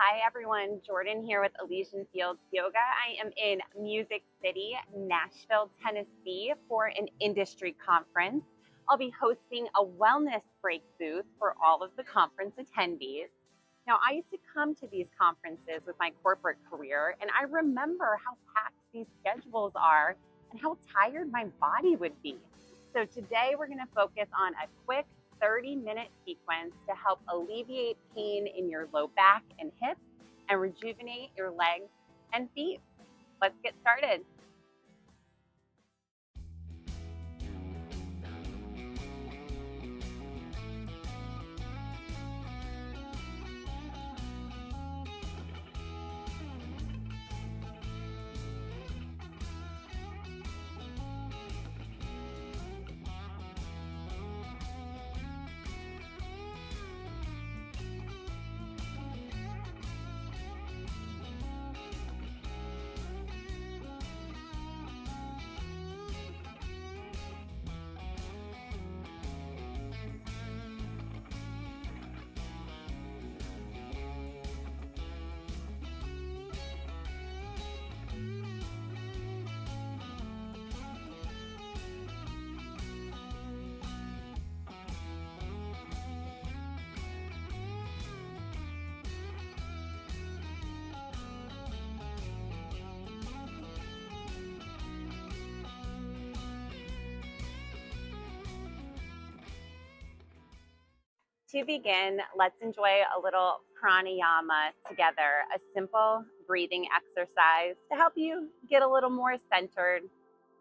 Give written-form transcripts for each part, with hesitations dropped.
Hi everyone, Jordan here with Elysian Fields Yoga. I am in Music City, Nashville, Tennessee for an industry conference. I'll be hosting a wellness break booth for all of the conference attendees. Now, I used to come to these conferences with my corporate career, and I remember how packed these schedules are and how tired my body would be. So today we're going to focus on a quick 30-minute sequence to help alleviate pain in your low back and hips and rejuvenate your legs and feet. Let's get started. To begin, let's enjoy a little pranayama together, a simple breathing exercise to help you get a little more centered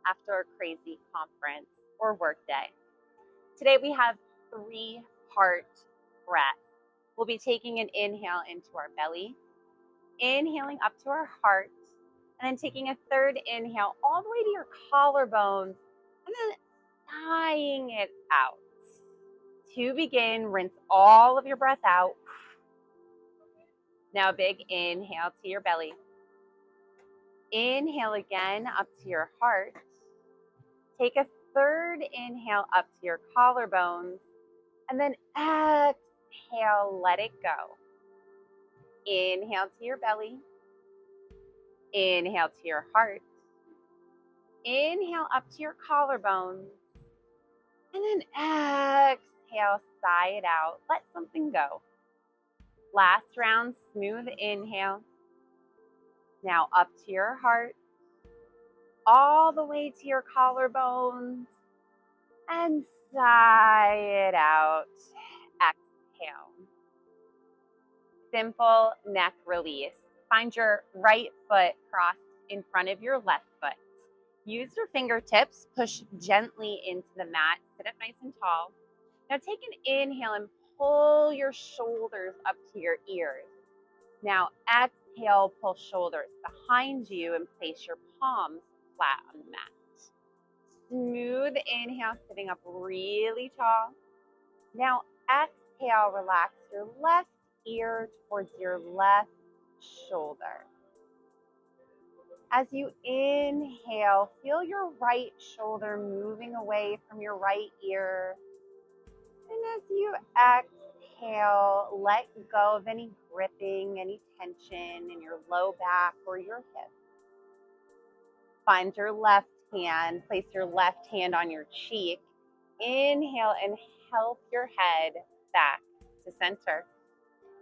after a crazy conference or work day. Today we have 3-part breath. We'll be taking an inhale into our belly, inhaling up to our heart, and then taking a third inhale all the way to your collarbones, and then sighing it out. To begin, rinse all of your breath out. Now, big inhale to your belly. Inhale again up to your heart. Take a third inhale up to your collarbones, and then exhale, let it go. Inhale to your belly. Inhale to your heart. Inhale up to your collarbones, and then exhale, sigh it out. Let something go. Last round, smooth inhale. Now up to your heart, all the way to your collarbones, and sigh it out. Exhale. Simple neck release. Find your right foot crossed in front of your left foot. Use your fingertips, push gently into the mat, sit up nice and tall. Now take an inhale and pull your shoulders up to your ears. Now exhale, pull shoulders behind you and place your palms flat on the mat. Smooth inhale, sitting up really tall. Now exhale, relax your left ear towards your left shoulder. As you inhale, feel your right shoulder moving away from your right ear. And as you exhale, let go of any gripping, any tension in your low back or your hips. Find your left hand, place your left hand on your cheek. Inhale and help your head back to center.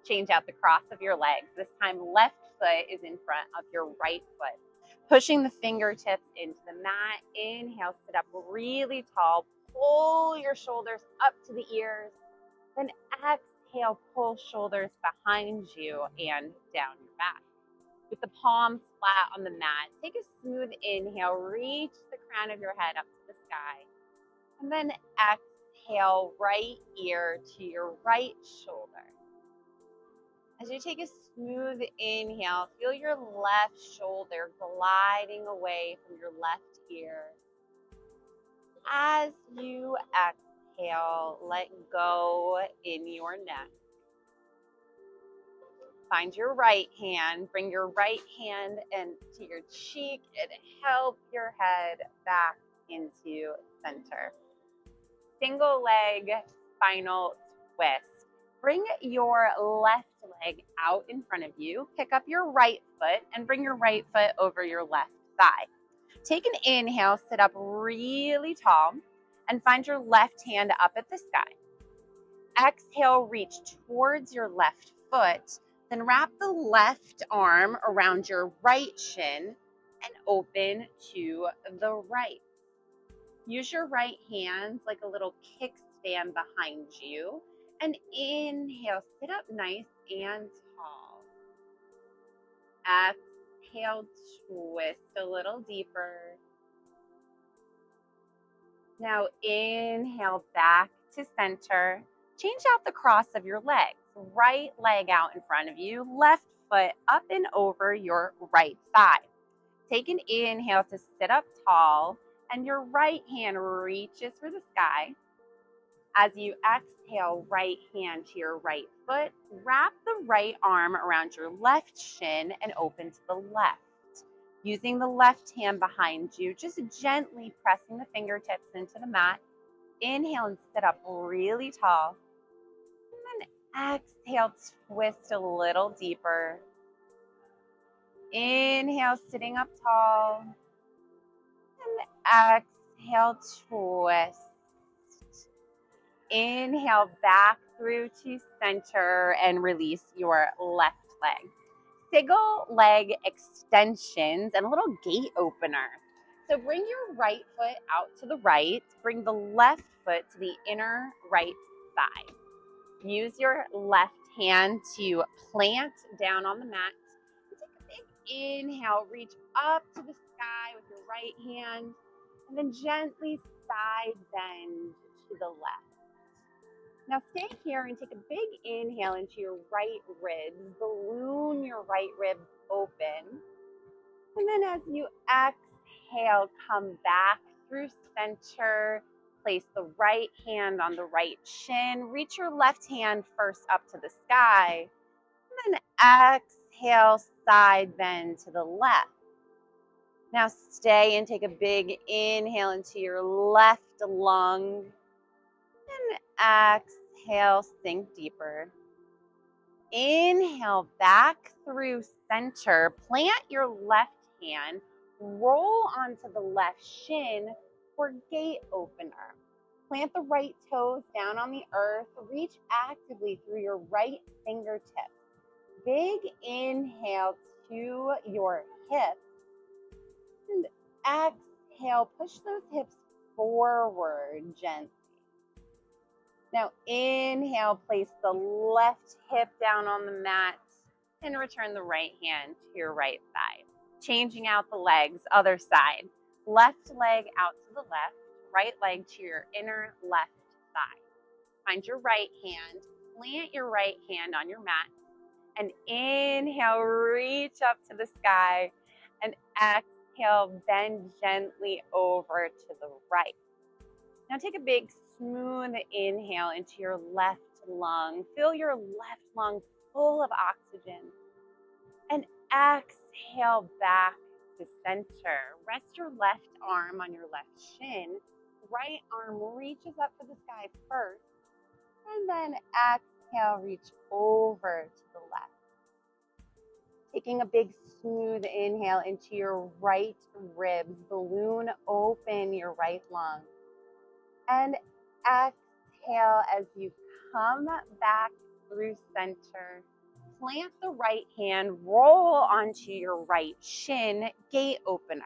Change out the cross of your legs. This time, left foot is in front of your right foot. Pushing the fingertips into the mat. Inhale, sit up really tall. Pull your shoulders up to the ears. Then exhale, pull shoulders behind you and down your back. With the palms flat on the mat, take a smooth inhale. Reach the crown of your head up to the sky. And then exhale, right ear to your right shoulder. As you take a smooth inhale, feel your left shoulder gliding away from your left ear. As you exhale, let go in your neck. Find your right hand, bring your right hand to your cheek and help your head back into center. Single leg spinal twist. Bring your left leg out in front of you. Pick up your right foot and bring your right foot over your left thigh. Take an inhale, sit up really tall, and find your left hand up at the sky. Exhale, reach towards your left foot, then wrap the left arm around your right shin and open to the right. Use your right hand like a little kickstand behind you, and inhale, sit up nice and tall. Exhale, twist a little deeper. Now inhale back to center. Change out the cross of your legs. Right leg out in front of you, left foot up and over your right thigh. Take an inhale to sit up tall, and your right hand reaches for the sky. As you exhale, right hand to your right foot, wrap the right arm around your left shin and open to the left. Using the left hand behind you, just gently pressing the fingertips into the mat. Inhale and sit up really tall. And then exhale, twist a little deeper. Inhale, sitting up tall. And exhale, twist. Inhale back through to center and release your left leg. Single leg extensions and a little gate opener. So bring your right foot out to the right. Bring the left foot to the inner right thigh. Use your left hand to plant down on the mat. Take a big inhale, reach up to the sky with your right hand, and then gently side bend to the left. Now stay here and take a big inhale into your right ribs. Balloon your right ribs open. And then as you exhale, come back through center. Place the right hand on the right shin. Reach your left hand first up to the sky. And then exhale, side bend to the left. Now stay and take a big inhale into your left lung. And exhale, sink deeper. Inhale back through center. Plant your left hand. Roll onto the left shin for gate opener. Plant the right toes down on the earth. Reach actively through your right fingertips. Big inhale to your hips. And exhale, push those hips forward gently. Now inhale, place the left hip down on the mat and return the right hand to your right thigh. Changing out the legs, other side. Left leg out to the left, right leg to your inner left thigh. Find your right hand, plant your right hand on your mat, and inhale, reach up to the sky, and exhale, bend gently over to the right. Now take a big smooth inhale into your left lung. Fill your left lung full of oxygen. And exhale back to center. Rest your left arm on your left shin. Right arm reaches up to the sky first. And then exhale, reach over to the left. Taking a big smooth inhale into your right ribs. Balloon open your right lung. And exhale as you come back through center. Plant the right hand, roll onto your right shin, gate opener.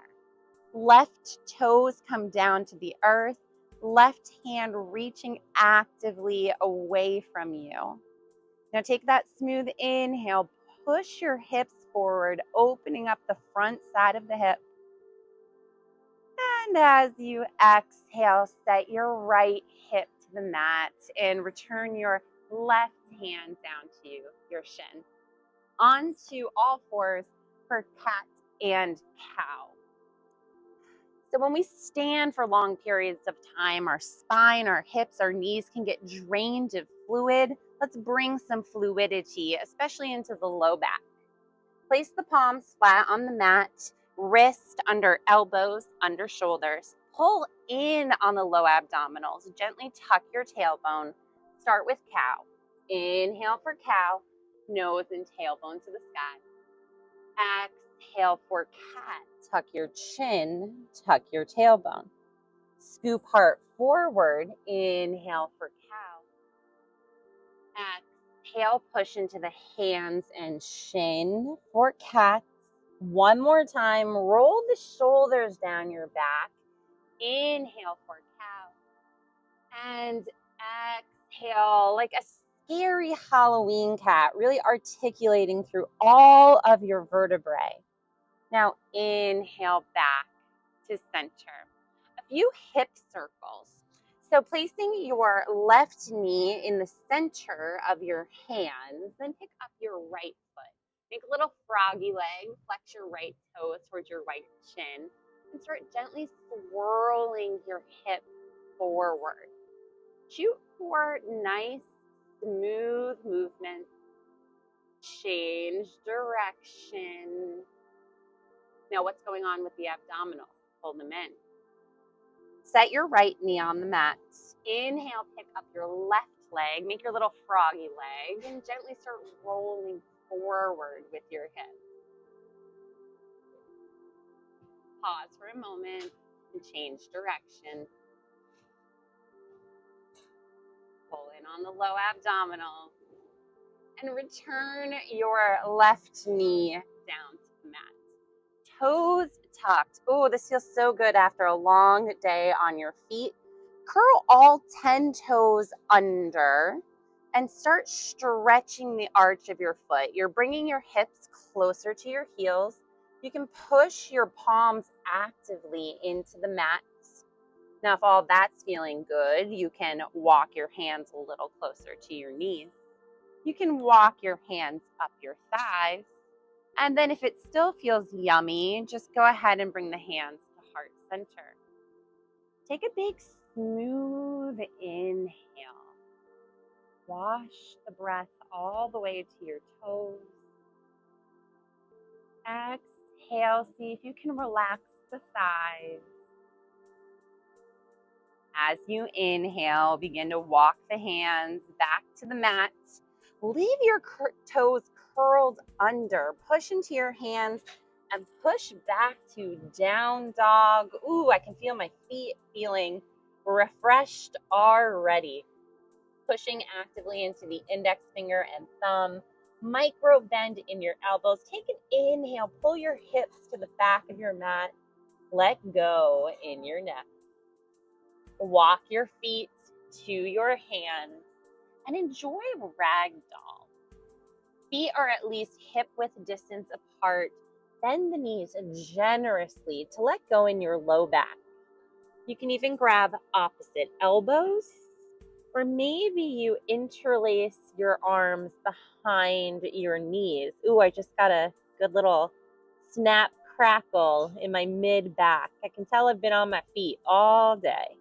Left toes come down to the earth, left hand reaching actively away from you. Now take that smooth inhale, push your hips forward, opening up the front side of the hip. And as you exhale, set your right hip to the mat and return your left hand down to your shin. Onto all fours for cat and cow. So when we stand for long periods of time, our spine, our hips, our knees can get drained of fluid. Let's bring some fluidity, especially into the low back. Place the palms flat on the mat, wrist under elbows, under shoulders. Pull in on the low abdominals. Gently tuck your tailbone. Start with cow. Inhale for cow. nose and tailbone to the sky. Exhale for cat. Tuck your chin, tuck your tailbone. Scoop heart forward. Inhale for cow. Exhale, push into the hands and shin for cat. One more time, roll the shoulders down your back. Inhale for cow. And exhale, like a scary Halloween cat, really articulating through all of your vertebrae. Now inhale back to center. A few hip circles. So placing your left knee in the center of your hands, then pick up your right foot. Make a little froggy leg, flex your right toe towards your right shin, and start gently swirling your hip forward. Shoot for nice, smooth movement. Change direction. Now, what's going on with the abdominals? Pull them in. Set your right knee on the mat. Inhale, pick up your left leg. Make your little froggy leg and gently start rolling forward with your hip. Pause for a moment and change direction. Pull in on the low abdominal and return your left knee down to the mat. Toes tucked. Oh, this feels so good after a long day on your feet. Curl all 10 toes under and start stretching the arch of your foot. You're bringing your hips closer to your heels. You can push your palms actively into the mat. Now, if all that's feeling good, you can walk your hands a little closer to your knees. You can walk your hands up your thighs. And then if it still feels yummy, just go ahead and bring the hands to heart center. Take a big smooth inhale. Wash the breath all the way to your toes. Exhale, see if you can relax the thighs. As you inhale, begin to walk the hands back to the mat. Leave your toes curled under. Push into your hands and push back to down dog. Ooh, I can feel my feet feeling refreshed already. Pushing actively into the index finger and thumb. Micro bend in your elbows. Take an inhale. Pull your hips to the back of your mat. Let go in your neck. Walk your feet to your hands and enjoy ragdoll. Feet are at least hip width distance apart. Bend the knees generously to let go in your low back. You can even grab opposite elbows, or maybe you interlace your arms behind your knees. Ooh, I just got a good little snap crackle in my mid back. I can tell I've been on my feet all day.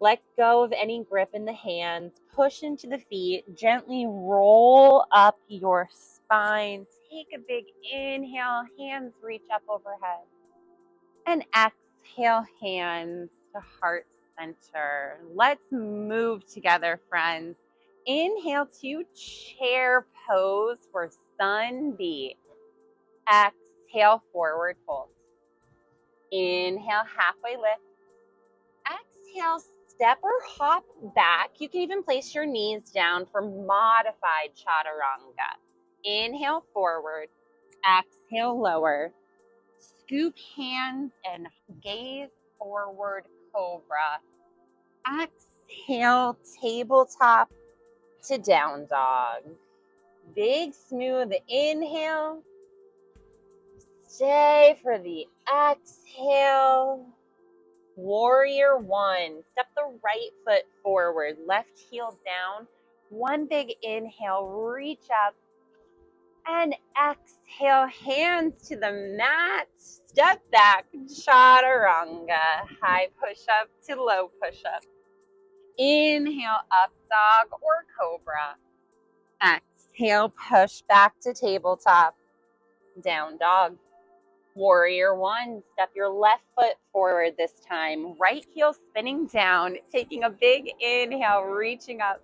Let go of any grip in the hands. Push into the feet. Gently roll up your spine. Take a big inhale. Hands reach up overhead. And exhale, hands to heart center. Let's move together, friends. Inhale to chair pose for sun B. Exhale, forward fold. Inhale, halfway lift. Exhale, step or hop back. You can even place your knees down for modified chaturanga. Inhale, forward. Exhale, lower. Scoop hands and gaze forward, cobra. Exhale, tabletop to down dog. Big, smooth inhale. Stay for the exhale. Warrior one. Step the right foot forward, left heel down. One big inhale, reach up. And exhale, hands to the mat. Step back, chaturanga. High push-up to low push-up. Inhale, up dog or cobra. Exhale, push back to tabletop. Down dog. Warrior one, step your left foot forward this time. Right heel spinning down, taking a big inhale, reaching up.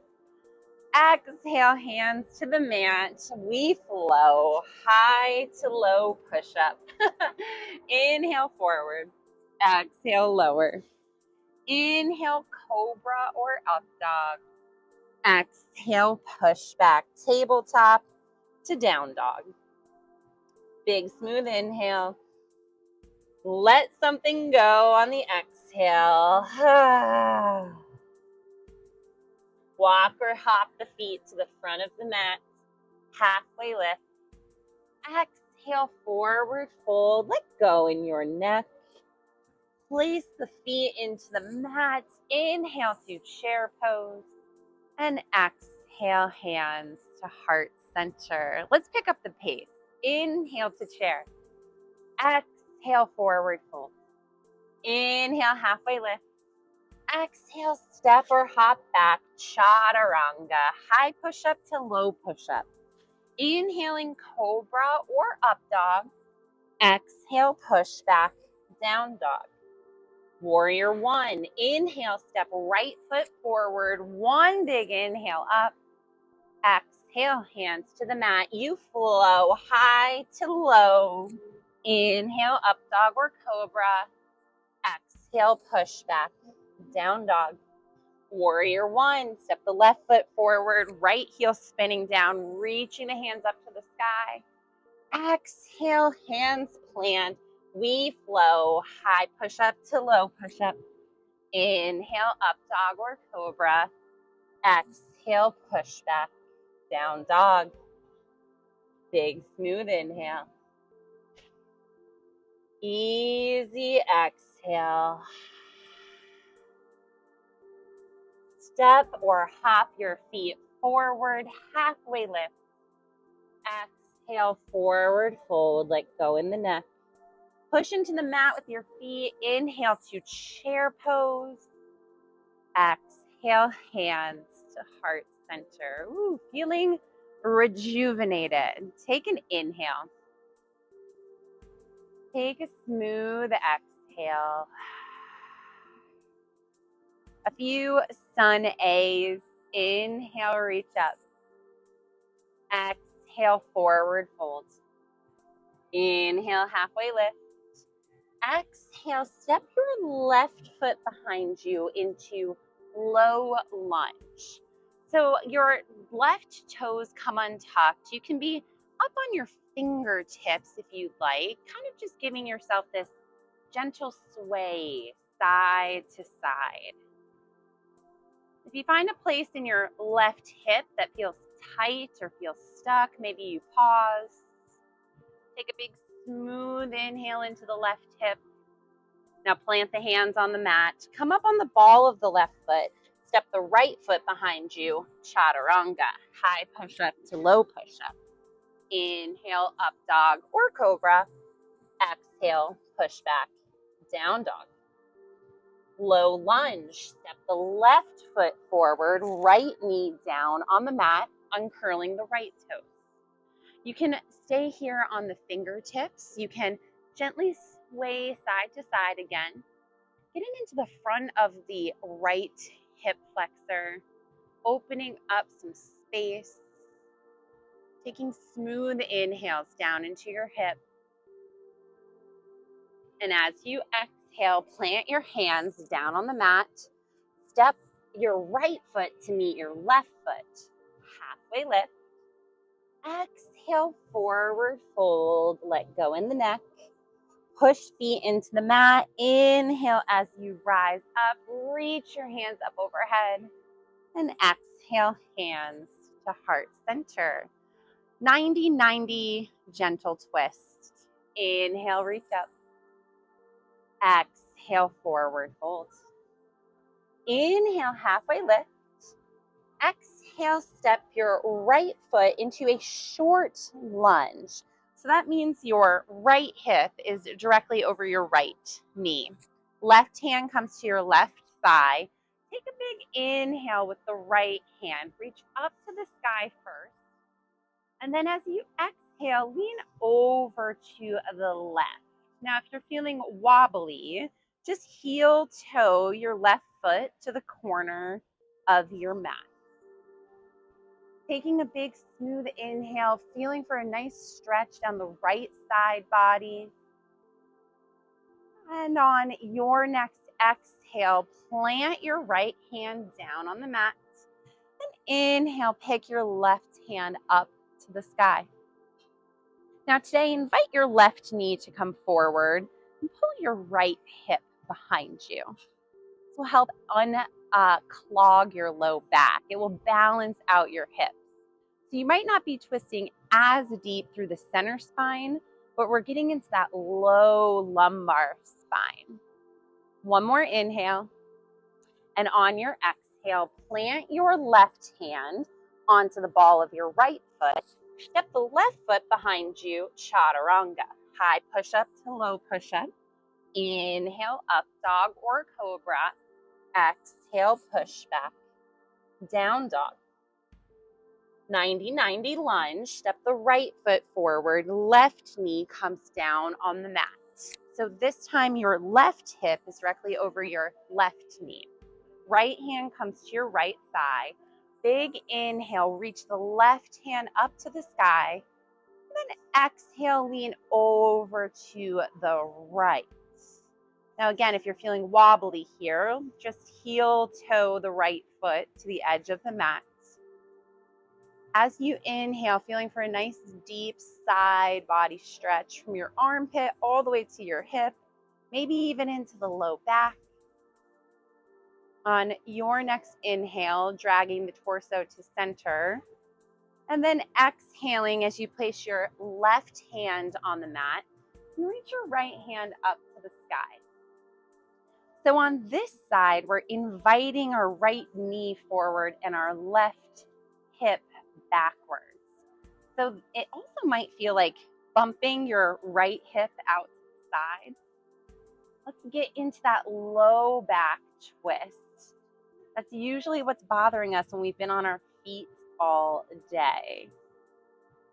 Exhale, hands to the mat. We flow high to low push-up. Inhale, forward. Exhale, lower. Inhale, cobra or up dog. Exhale, push back, tabletop to down dog. Big smooth inhale. Let something go on the exhale. Walk or hop the feet to the front of the mat. Halfway lift. Exhale, forward fold. Let go in your neck. Place the feet into the mat. Inhale to chair pose. And exhale, hands to heart center. Let's pick up the pace. Inhale to chair. Exhale, forward fold. Inhale, halfway lift. Exhale, step or hop back, chaturanga. High push-up to low push-up. Inhaling, cobra or up dog. Exhale, push back, down dog. Warrior one. Inhale, step right foot forward. One big inhale up. Exhale, hands to the mat. You flow high to low. Inhale, up dog or cobra. Exhale, push back, down dog. Warrior one. Step the left foot forward, right heel spinning down, reaching the hands up to the sky. Exhale, hands plant. We flow high push-up to low push-up. Inhale, up dog or cobra. Exhale, push back, down dog. Big smooth inhale. Easy exhale. Step or hop your feet forward, halfway lift. Exhale, forward fold, let go in the neck. Push into the mat with your feet. Inhale to chair pose. Exhale, hands to heart center. Ooh, feeling rejuvenated. Take an inhale. Take a smooth exhale. A few sun A's. Inhale, reach up. Exhale, forward fold. Inhale, halfway lift. Exhale, step your left foot behind you into low lunge. So your left toes come untucked. You can be up on your fingertips if you'd like, kind of just giving yourself this gentle sway side to side. If you find a place in your left hip that feels tight or feels stuck, maybe you pause. Take a big smooth inhale into the left hip. Now plant the hands on the mat. Come up on the ball of the left foot. Step the right foot behind you. Chaturanga. High push-up to low push-up. Inhale, up dog or cobra. Exhale, push back, down dog. Low lunge. Step the left foot forward. Right knee down on the mat, uncurling the right toe. You can stay here on the fingertips. You can gently sway side to side again. Getting into the front of the right hip flexor, opening up some space, taking smooth inhales down into your hip. And as you exhale, plant your hands down on the mat. Step your right foot to meet your left foot. Halfway lift. Exhale, forward fold. Let go in the neck. Push feet into the mat. Inhale as you rise up. Reach your hands up overhead. And exhale, hands to heart center. 90-90 gentle twist. Inhale, reach up. Exhale, forward fold. Inhale, halfway lift. Exhale, step your right foot into a short lunge. So that means your right hip is directly over your right knee. Left hand comes to your left thigh. Take a big inhale with the right hand. Reach up to the sky first. And then as you exhale, lean over to the left. Now, if you're feeling wobbly, just heel toe your left foot to the corner of your mat. Taking a big smooth inhale, feeling for a nice stretch down the right side body. And on your next exhale, plant your right hand down on the mat. And inhale, pick your left hand up to the sky. Now today, invite your left knee to come forward and pull your right hip behind you. This will help unclog your low back. It will balance out your hips. So you might not be twisting as deep through the center spine, but we're getting into that low lumbar spine. One more inhale. And on your exhale, plant your left hand onto the ball of your right foot. Step the left foot behind you, chaturanga. High push-up to low push-up. Inhale, up dog or cobra. Exhale, push back. Down dog. 90-90 lunge. Step the right foot forward. Left knee comes down on the mat. So this time your left hip is directly over your left knee. Right hand comes to your right thigh. Big inhale, reach the left hand up to the sky. And then exhale, lean over to the right. Now again, if you're feeling wobbly here, just heel toe the right foot to the edge of the mat. As you inhale, feeling for a nice deep side body stretch from your armpit all the way to your hip, maybe even into the low back. On your next inhale, dragging the torso to center. And then exhaling as you place your left hand on the mat. And reach your right hand up to the sky. So on this side, we're inviting our right knee forward and our left hip backwards. So it also might feel like bumping your right hip out to the side. Let's get into that low back twist. That's usually what's bothering us when we've been on our feet all day.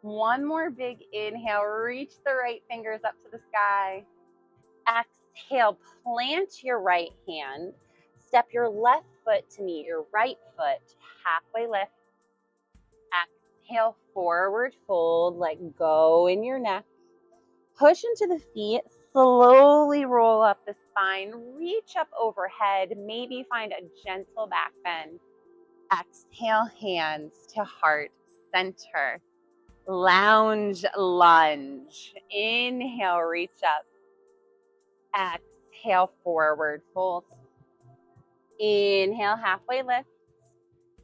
One more big inhale, reach the right fingers up to the sky. Exhale, plant your right hand. Step your left foot to meet your right foot, halfway lift. Exhale, forward fold, let go in your neck. Push into the feet, slowly roll up the spine, reach up overhead, maybe find a gentle back bend. Exhale, hands to heart center. Lounge lunge. Inhale, reach up. Exhale, forward fold. Inhale, halfway lift.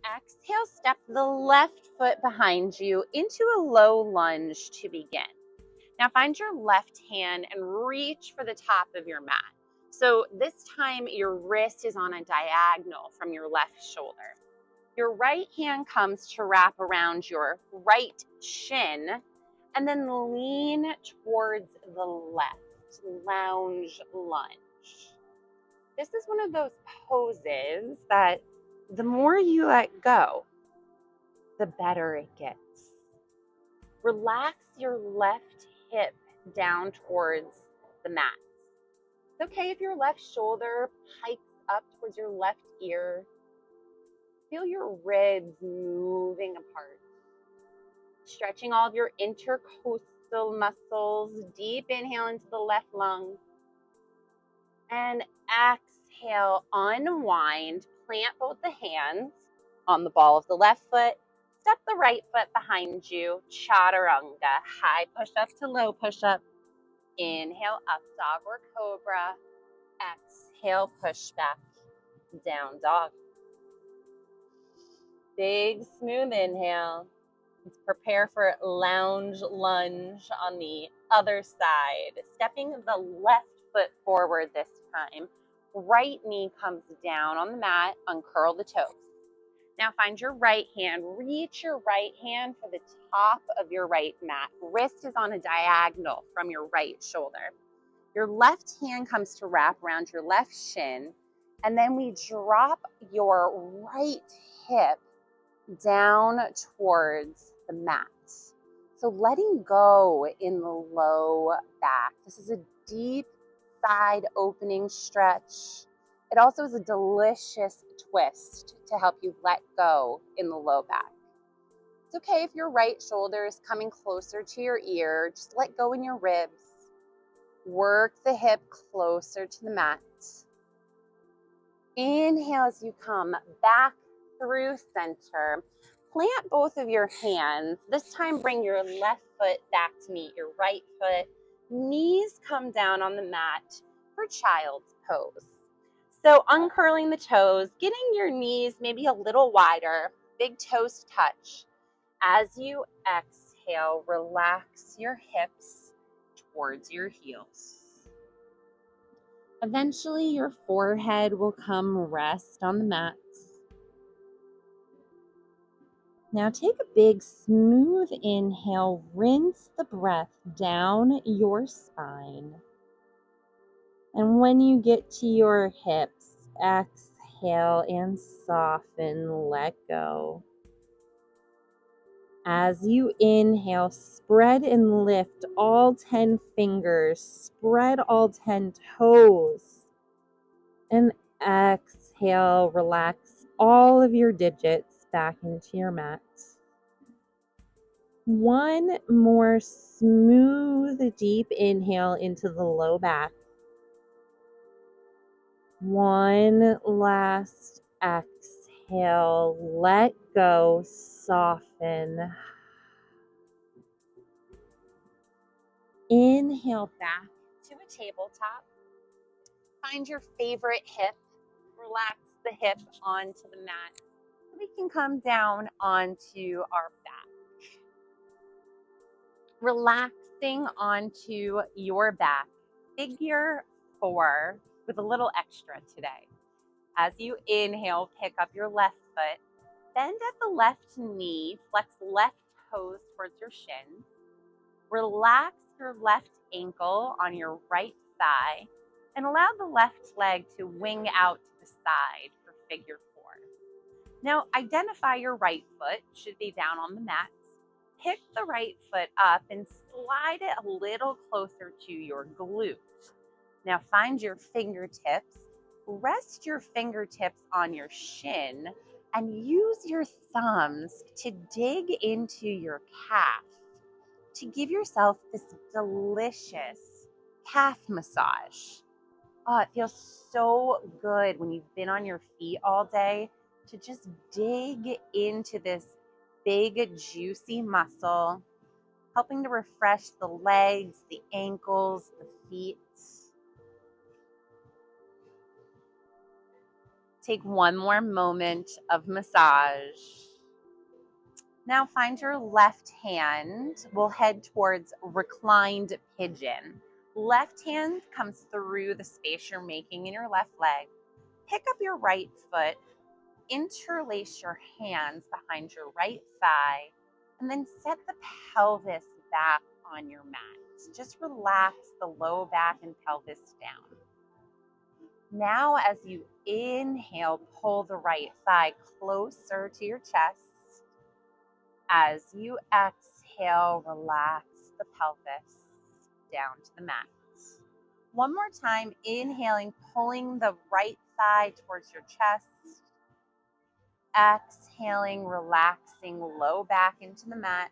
Exhale, step the left foot behind you into a low lunge to begin. Now find your left hand and reach for the top of your mat. So this time your wrist is on a diagonal from your left shoulder. Your right hand comes to wrap around your right shin and then lean towards the left. Lounge lunge. This is one of those poses that the more you let go, the better it gets. Relax your left hip down towards the mat. It's okay if your left shoulder hikes up towards your left ear. Feel your ribs moving apart. Stretching all of your intercostal muscles. Deep inhale into the left lung. And exhale, unwind. Plant both the hands on the ball of the left foot. Step the right foot behind you. Chaturanga. High push-up to low push-up. Inhale, up dog or cobra. Exhale, push back. Down dog. Big, smooth inhale. Let's prepare for lounge lunge on the other side. Stepping the left foot forward this time. Right knee comes down on the mat. Uncurl the toes. Now find your right hand. Reach your right hand for the top of your right mat. Wrist is on a diagonal from your right shoulder. Your left hand comes to wrap around your left shin. And then we drop your right hip down towards the mat. So letting go in the low back. This is a deep side opening stretch. It also is a delicious twist to help you let go in the low back. It's okay if your right shoulder is coming closer to your ear. Just let go in your ribs. Work the hip closer to the mat. Inhale as you come back through center. Plant both of your hands. This time bring your left foot back to meet your right foot. Knees come down on the mat for child's pose. So uncurling the toes, getting your knees maybe a little wider, big toes touch. As you exhale, relax your hips towards your heels. Eventually, your forehead will come rest on the mat. Now take a big, smooth inhale. Rinse the breath down your spine. And when you get to your hips, exhale and soften, let go. As you inhale, spread and lift all 10 fingers, spread all 10 toes, and exhale, relax all of your digits back into your mat. One more smooth, deep inhale into the low back. One last exhale, let go, soften. Inhale back to a tabletop. Find your favorite hip. Relax the hip onto the mat. We can come down onto our back. Relaxing onto your back. Figure 4 with a little extra today. As you inhale, pick up your left foot. Bend at the left knee. Flex left toes towards your shin. Relax your left ankle on your right thigh and allow the left leg to wing out to the side for figure 4. Now identify your right foot should be down on the mat. Pick the right foot up and slide it a little closer to your glute. Now find your fingertips. Rest your fingertips on your shin and use your thumbs to dig into your calf to give yourself this delicious calf massage. Oh, it feels so good when you've been on your feet all day to just dig into this big, juicy muscle, helping to refresh the legs, the ankles, the feet. Take one more moment of massage. Now find your left hand. We'll head towards reclined pigeon. Left hand comes through the space you're making in your left leg. Pick up your right foot, interlace your hands behind your right thigh, and then set the pelvis back on your mat. Just relax the low back and pelvis down. Now, as you inhale, pull the right thigh closer to your chest. As you exhale, relax the pelvis down to the mat. One more time, inhaling, pulling the right thigh towards your chest. Exhaling, relaxing low back into the mat.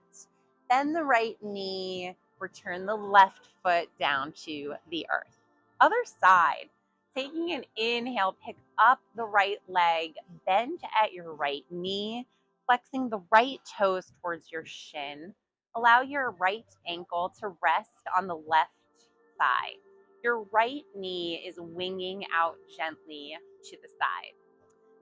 Bend the right knee, return the left foot down to the earth. Other side, taking an inhale, pick up the right leg, bend at your right knee, flexing the right toes towards your shin. Allow your right ankle to rest on the left thigh. Your right knee is winging out gently to the side.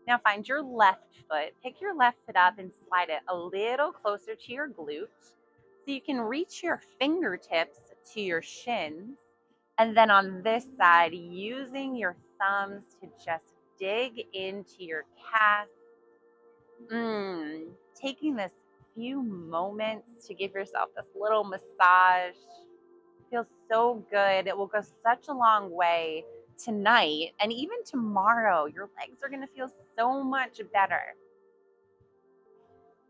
Now find your left foot. Pick your left foot up and slide it a little closer to your glute so you can reach your fingertips to your shins. And then on this side, using your thumbs to just dig into your calf. Taking this few moments to give yourself this little massage. Feels so good. It will go such a long way tonight and even tomorrow. Your legs are going to feel so much better.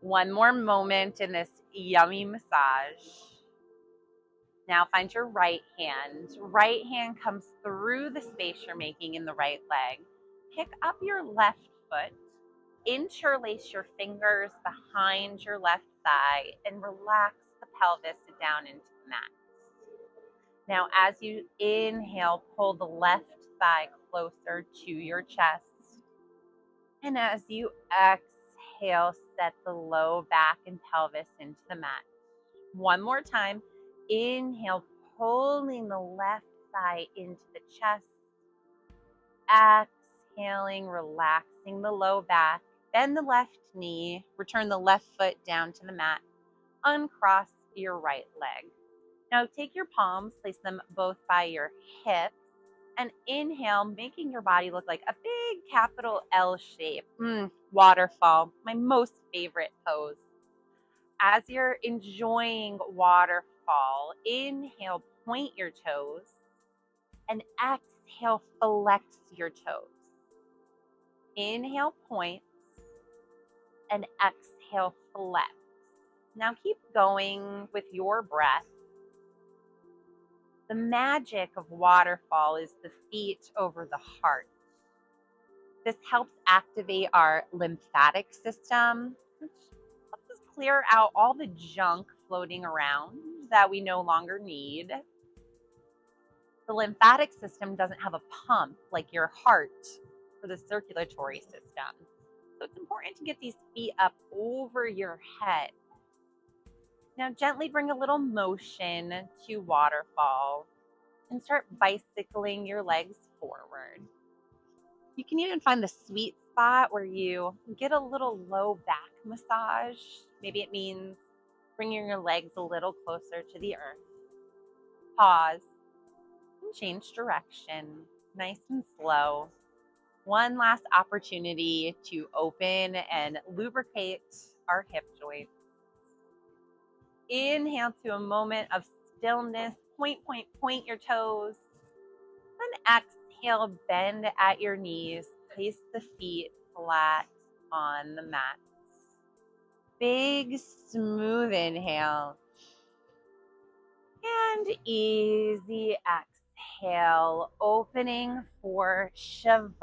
One more moment in this yummy massage. Now find your right hand. Right hand comes through the space you're making in the right leg. Pick up your left foot. Interlace your fingers behind your left thigh and relax the pelvis down into the mat. Now, as you inhale, pull the left thigh closer to your chest. And as you exhale, set the low back and pelvis into the mat. One more time. Inhale, pulling the left thigh into the chest. Exhaling, relaxing the low back. Bend the left knee. Return the left foot down to the mat. Uncross your right leg. Now take your palms, place them both by your hips, and inhale, making your body look like a big capital L shape. Waterfall, my most favorite pose. As you're enjoying waterfall, inhale, point your toes, and exhale, flex your toes. Inhale, point, and exhale, flex. Now keep going with your breath. The magic of waterfall is the feet over the heart. This helps activate our lymphatic system, which helps us clear out all the junk floating around that we no longer need. The lymphatic system doesn't have a pump like your heart for the circulatory system. So it's important to get these feet up over your head. Now gently bring a little motion to waterfall and start bicycling your legs forward. You can even find the sweet spot where you get a little low back massage. Maybe it means bringing your legs a little closer to the earth. Pause and change direction, nice and slow. One last opportunity to open and lubricate our hip joints. Inhale to a moment of stillness. Point your toes. Then exhale, bend at your knees. Place the feet flat on the mat. Big, smooth inhale. And easy exhale, opening for Shavasana,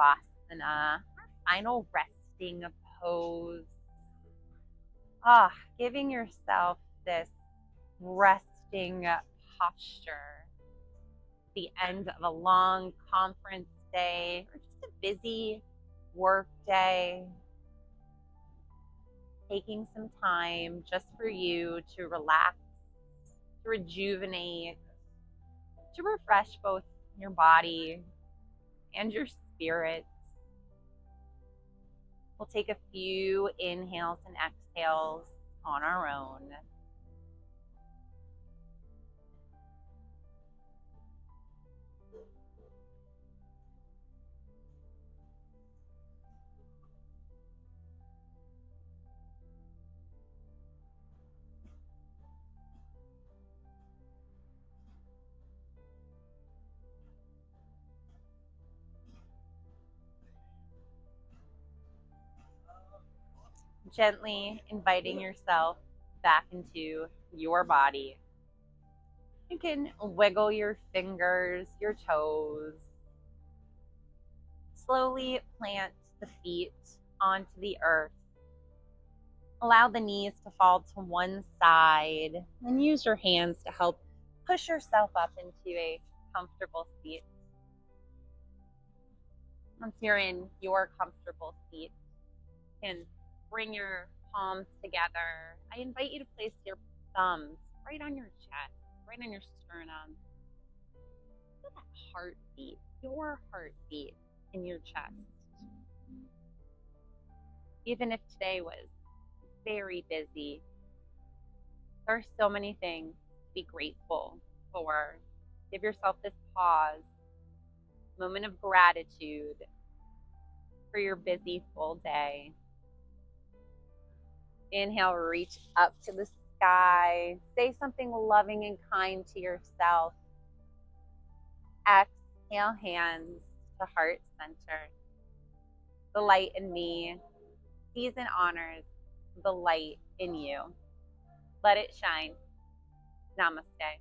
our final resting pose. Giving yourself this resting posture. The end of a long conference day or just a busy work day. Taking some time just for you to relax, to rejuvenate, to refresh both your body and your spirit. We'll take a few inhales and exhales on our own. Gently inviting yourself back into your body. You can wiggle your fingers, your toes. Slowly plant the feet onto the earth. Allow the knees to fall to one side and use your hands to help push yourself up into a comfortable seat. Once you're in your comfortable seat, you can bring your palms together. I invite you to place your thumbs right on your chest, right on your sternum. Feel that heartbeat, your heartbeat in your chest. Even if today was very busy, there are so many things to be grateful for. Give yourself this pause, moment of gratitude for your busy full day. Inhale, reach up to the sky. Say something loving and kind to yourself. Exhale, hands to heart center. The light in me sees and honors the light in you. Let it shine. Namaste.